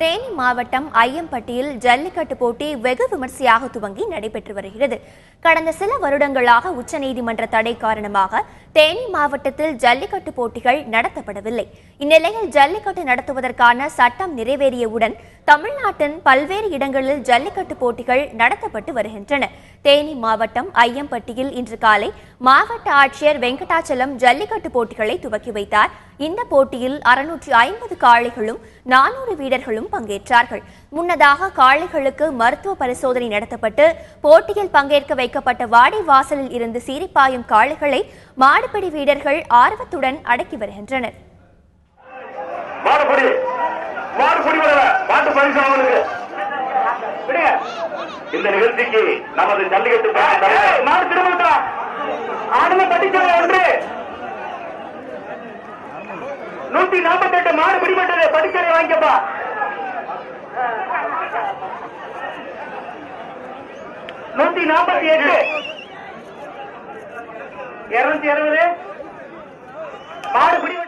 தேனி மாவட்டம் ஐயம்பட்டியில் ஜல்லிக்கட்டு போட்டி வெகு விமர்சையாக துவங்கி நடைபெற்று வருகிறது. கடந்த சில வருடங்களாக உச்சநீதிமன்ற தடை காரணமாக தேனி மாவட்டத்தில் ஜல்லிக்கட்டு போட்டிகள் நடத்தப்படவில்லை. இந்நிலையில் ஜல்லிக்கட்டு நடத்துவதற்கான சட்டம் நிறைவேறியவுடன் தமிழ்நாட்டின் பல்வேறு இடங்களில் ஜல்லிக்கட்டு போட்டிகள் நடத்தப்பட்டு வருகின்றன. தேனி மாவட்டம் ஐயம்பட்டியில் இன்று காலை மாவட்ட ஆட்சியர் வெங்கடாச்சலம் ஜல்லிக்கட்டு போட்டிகளை துவக்கி வைத்தார். இந்த போட்டியில் 650 காளைகளும் 400 வீரர்களும் பங்கேற்றார்கள். முன்னதாக காளைகளுக்கு மருத்துவ பரிசோதனை நடத்தப்பட்டு போட்டியில் பங்கேற்க வைக்கப்பட்ட வாடி வாசலில் இருந்து சீரிப்பாயும் காளைகளை மாடுபிடி வீரர்கள் ஆர்வத்துடன் அடக்கி வருகின்றனர். இந்த நிகழ்ச்சிக்கு நமது ஜல்லிக்கட்டு ஆடுமை பட்டிச்சல் ஒன்று 148 மாடு பிடிபட்டது. பட்டிச்சலை வாங்கிக்கப்பா. 148 260 மாடு பிடிபட்டது.